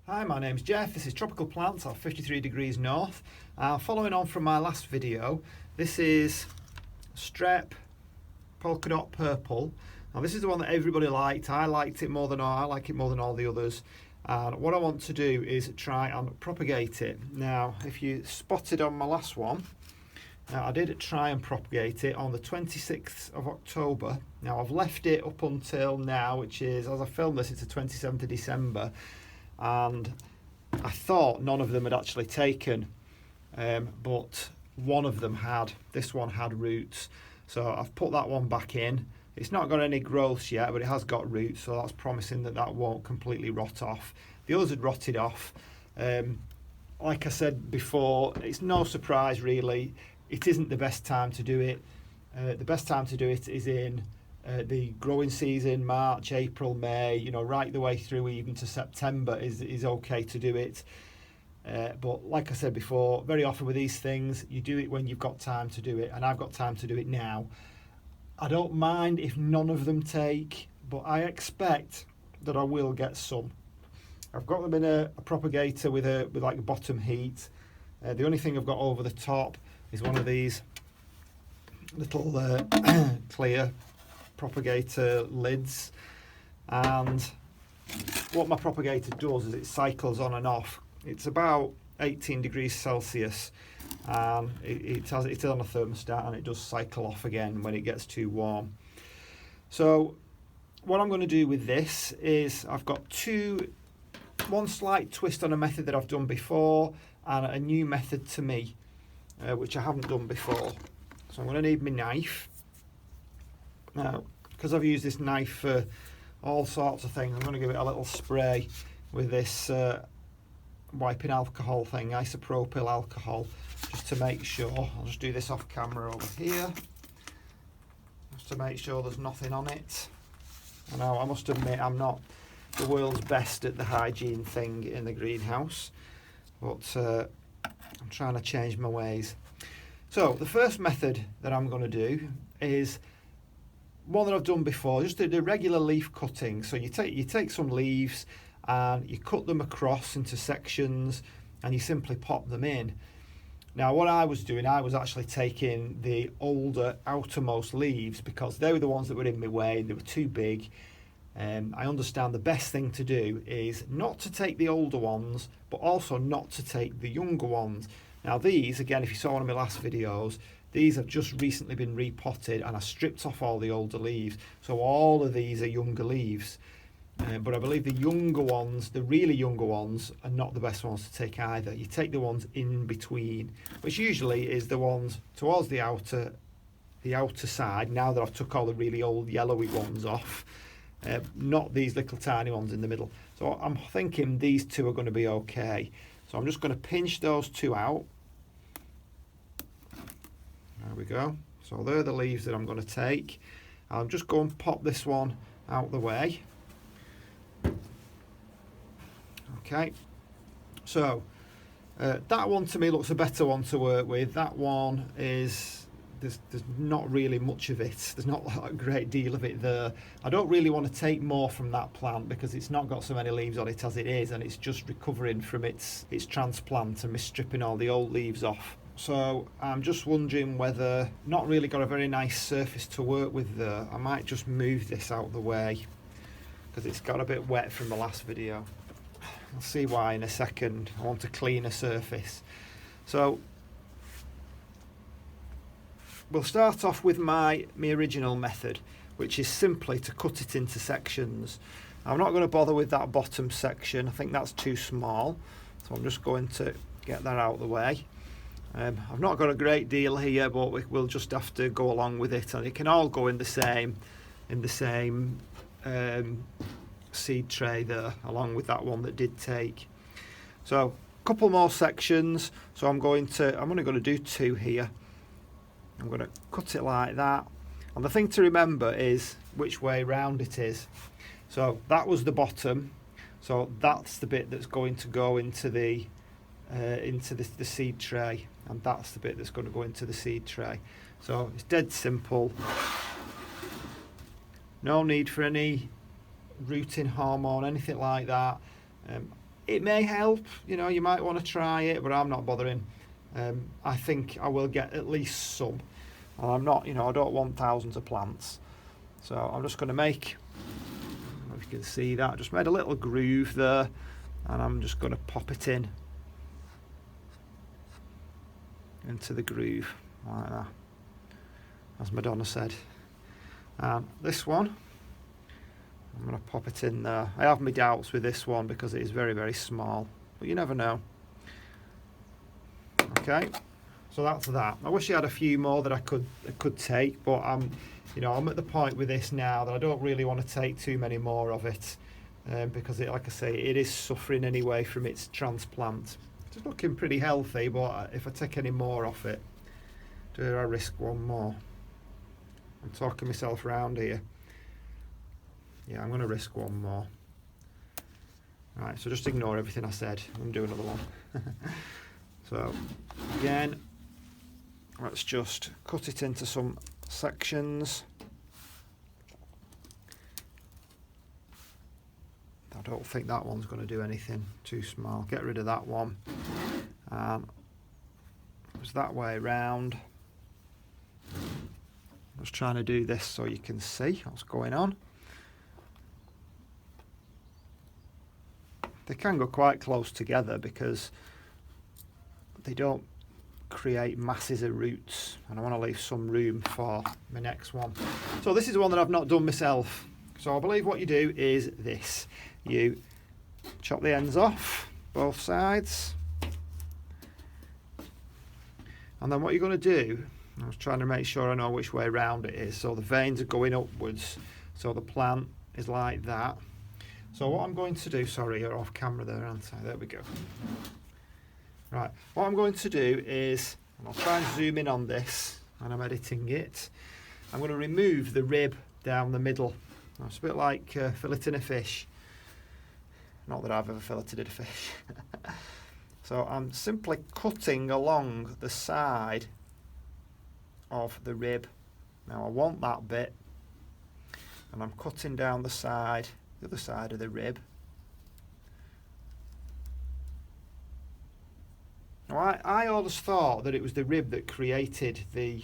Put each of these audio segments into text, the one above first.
Hi, my name's Jeff. This is Tropical Plants at 53 degrees north. Following on from my last video, this is Strep Polka Dot Purple. Now this is the one that everybody liked. I like it more than all the others. And what I want to do is try and propagate it. Now, if you spotted on my last one, I did try and propagate it on the 26th of October. Now I've left it up until now, which is, as I filmed this, it's the 27th of December. And I thought none of them had actually taken, but one of them had. This one had roots, so I've put that one back in. It's not got any growths yet, but it has got roots, so that's promising that that won't completely rot off. The others had rotted off. Like I said before, it's no surprise really. It isn't the best time to do it. The best time to do it is in the growing season, March, April, May, you know, right the way through even to September is okay to do it. But like I said before, very often with these things, you do it when you've got time to do it, and I've got time to do it now. I don't mind if none of them take, but I expect that I will get some. I've got them in a propagator with like a bottom heat. The only thing I've got over the top is one of these little clear propagator lids, and what my propagator does is it cycles on and off. It's about 18 degrees Celsius, and it's on a thermostat, and it does cycle off again when it gets too warm. So what I'm going to do with this is I've got one slight twist on a method that I've done before and a new method to me, which I haven't done before. So I'm going to need my knife. Now, because I've used this knife for all sorts of things, I'm going to give it a little spray with this wiping alcohol thing, isopropyl alcohol, just to make sure. I'll just do this off camera over here, just to make sure there's nothing on it. I know, I must admit, I'm not the world's best at the hygiene thing in the greenhouse, but I'm trying to change my ways. So the first method that I'm going to do is one that I've done before, just the regular leaf cutting. So you take some leaves and you cut them across into sections and you simply pop them in. Now what I was doing, I was actually taking the older outermost leaves because they were the ones that were in my way and they were too big. I understand the best thing to do is not to take the older ones, but also not to take the younger ones. Now these, again, if you saw one of my last videos, these have just recently been repotted and I stripped off all the older leaves. So all of these are younger leaves. But I believe the younger ones, the really younger ones, are not the best ones to take either. You take the ones in between, which usually is the ones towards the outer side, now that I've took all the really old yellowy ones off. Not these little tiny ones in the middle. So I'm thinking these two are going to be okay. So I'm just going to pinch those two out. There we go. So they're the leaves that I'm going to take. I'll just go and pop this one out the way. Okay. So that one to me looks a better one to work with. That one is, there's not really much of it. There's not a great deal of it there. I don't really want to take more from that plant because it's not got so many leaves on it as it is, and it's just recovering from its transplant and me stripping all the old leaves off. So I'm just wondering whether, not really got a very nice surface to work with there. I might just move this out of the way because it's got a bit wet from the last video. I'll see why in a second. I want a cleaner surface. So we'll start off with my original method, which is simply to cut it into sections. I'm not going to bother with that bottom section. I think that's too small. So I'm just going to get that out of the way. I've not got a great deal here, but we'll just have to go along with it, and it can all go in the same seed tray there, along with that one that did take. So a couple more sections. So I'm only going to do two here. I'm going to cut it like that, and the thing to remember is which way round it is. So that was the bottom, so that's the bit that's going to go into the seed tray, and that's the bit that's going to go into the seed tray. So it's dead simple. No need for any rooting hormone, anything like that. It may help, you know, you might want to try it, but I'm not bothering. I think I will get at least some. And I'm not, you know, I don't want thousands of plants. So I'm just going to make, I don't know if you can see that, I just made a little groove there, and I'm just going to pop it in into the groove like that, as Madonna said. And this one, I'm going to pop it in there. I have my doubts with this one because it is very, very small, but you never know. Okay, so that's that. I wish I had a few more that I could take, but you know, I'm at the point with this now that I don't really want to take too many more of it, because it, like I say, it is suffering anyway from its transplant. It's looking pretty healthy, but if I take any more off it, do I risk one more? I'm talking myself round here. Yeah, I'm going to risk one more. Right, so just ignore everything I said. I'm doing another one. So, again, let's just cut it into some sections. I don't think that one's going to do anything too small. Get rid of that one. It's that way round. I'm just trying to do this so you can see what's going on. They can go quite close together because they don't create masses of roots, and I want to leave some room for my next one. So this is the one that I've not done myself. So I believe what you do is this. You chop the ends off, both sides. And then what you're going to do, I was trying to make sure I know which way round it is. So the veins are going upwards. So the plant is like that. So what I'm going to do, sorry, you're off camera there, aren't I? There we go. Right, what I'm going to do is, and I'll try and zoom in on this, and I'm editing it. I'm going to remove the rib down the middle. It's a bit like filleting a fish. Not that I've ever filleted a fish. So I'm simply cutting along the side of the rib. Now I want that bit, and I'm cutting down the side, the other side of the rib. Now I always thought that it was the rib that created the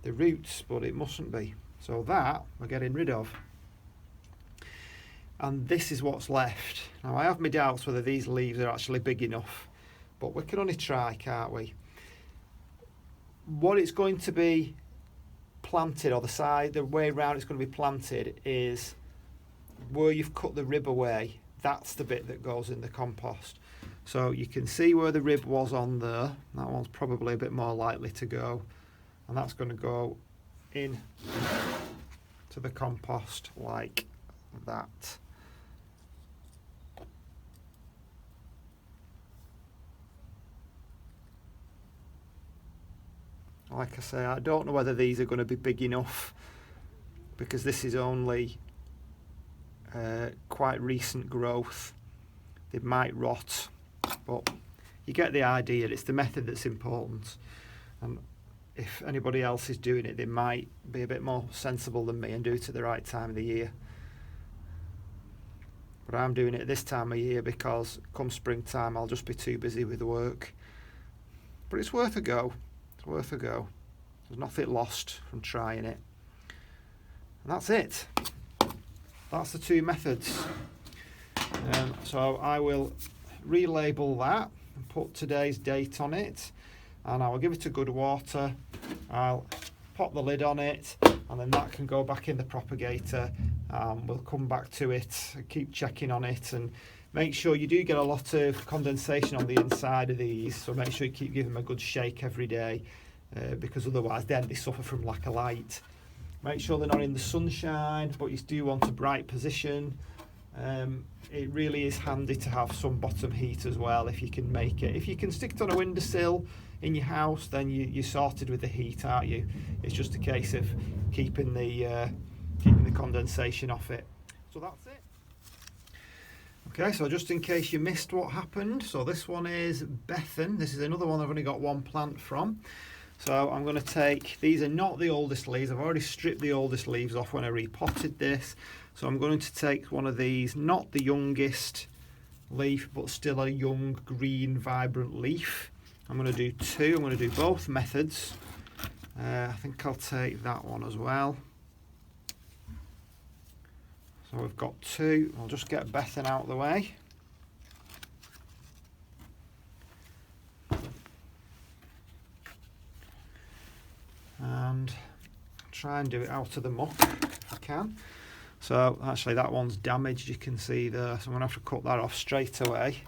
roots, but it mustn't be. So that we're getting rid of. And this is what's left. Now I have my doubts whether these leaves are actually big enough, but we can only try, can't we? What it's going to be planted, or the side, the way round it's going to be planted, is where you've cut the rib away. That's the bit that goes in the compost. So you can see where the rib was on there. That one's probably a bit more likely to go, and that's going to go in to the compost like that. Like I say, I don't know whether these are going to be big enough because this is only quite recent growth. They might rot, but you get the idea. It's the method that's important, and if anybody else is doing it, they might be a bit more sensible than me and do it at the right time of the year. But I'm doing it at this time of year because come springtime I'll just be too busy with the work. But it's worth a go. It's worth a go. There's nothing lost from trying it. And that's it. That's the two methods. So I will relabel that and put today's date on it, and I will give it a good water. I'll pop the lid on it, and then that can go back in the propagator. We'll come back to it, keep checking on it, and make sure you do get a lot of condensation on the inside of these, so make sure you keep giving them a good shake every day, because otherwise then they suffer from lack of light. Make sure they're not in the sunshine, but you do want a bright position. It really is handy to have some bottom heat as well if you can make it. If you can stick it on a windowsill in your house, then you're sorted with the heat, aren't you? It's just a case of keeping the condensation off it. So that's it. Okay, so just in case you missed what happened, so this one is Bethan. This is another one I've only got one plant from. So I'm going to take, these are not the oldest leaves. I've already stripped the oldest leaves off when I repotted this. So I'm going to take one of these, not the youngest leaf, but still a young green vibrant leaf. I'm going to do 2. I'm going to do both methods. I think I'll take that one as well. So we've got 2. I'll just get Bethan out of the way. And try and do it out of the muck if I can. So actually that one's damaged, you can see there, so I'm going to have to cut that off straight away.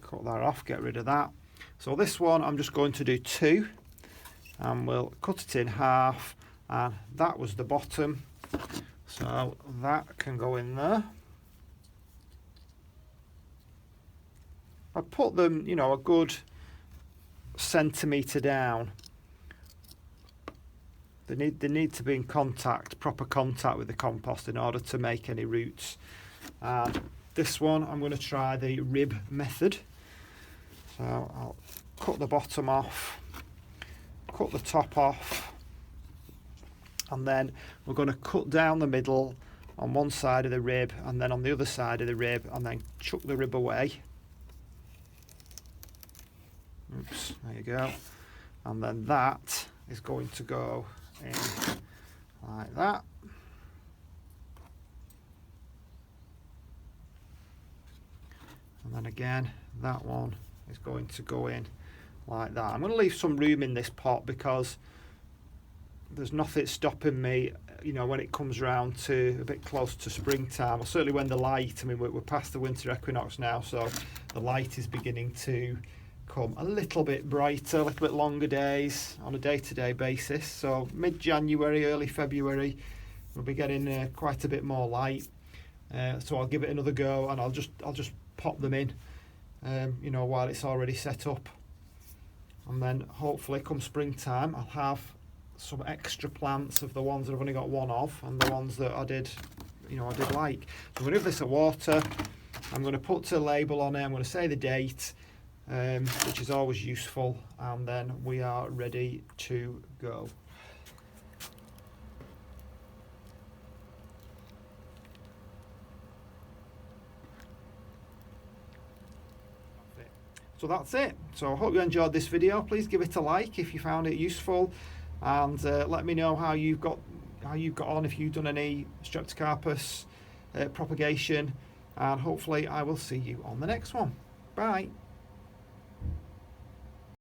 Cut that off, get rid of that. So this one I'm just going to do 2, and we'll cut it in half, and that was the bottom, so that can go in there. I put them, you know, a good centimetre down. They need to be in contact, proper contact with the compost in order to make any roots. And this one I'm going to try the rib method. So I'll cut the bottom off, cut the top off, and then we're going to cut down the middle on one side of the rib and then on the other side of the rib, and then chuck the rib away. Oops, there you go. And then that is going to go in like that. And then again, that one is going to go in like that. I'm going to leave some room in this pot because there's nothing stopping me, you know, when it comes round to a bit close to springtime, or certainly when the light, I mean, we're past the winter equinox now, so the light is beginning to come a little bit brighter, a little bit longer days on a day-to-day basis. So mid-January, early February, we'll be getting quite a bit more light. So I'll give it another go, and I'll just pop them in, you know, while it's already set up. And then hopefully come springtime, I'll have some extra plants of the ones that I've only got one of, and the ones that I did like. So I'm going to give this a water. I'm going to put a label on it. I'm going to say the date, which is always useful, and then we are ready to go. So that's it. So I hope you enjoyed this video. Please give it a like if you found it useful, and let me know how you've got on, if you've done any Streptocarpus propagation, and hopefully I will see you on the next one. Bye.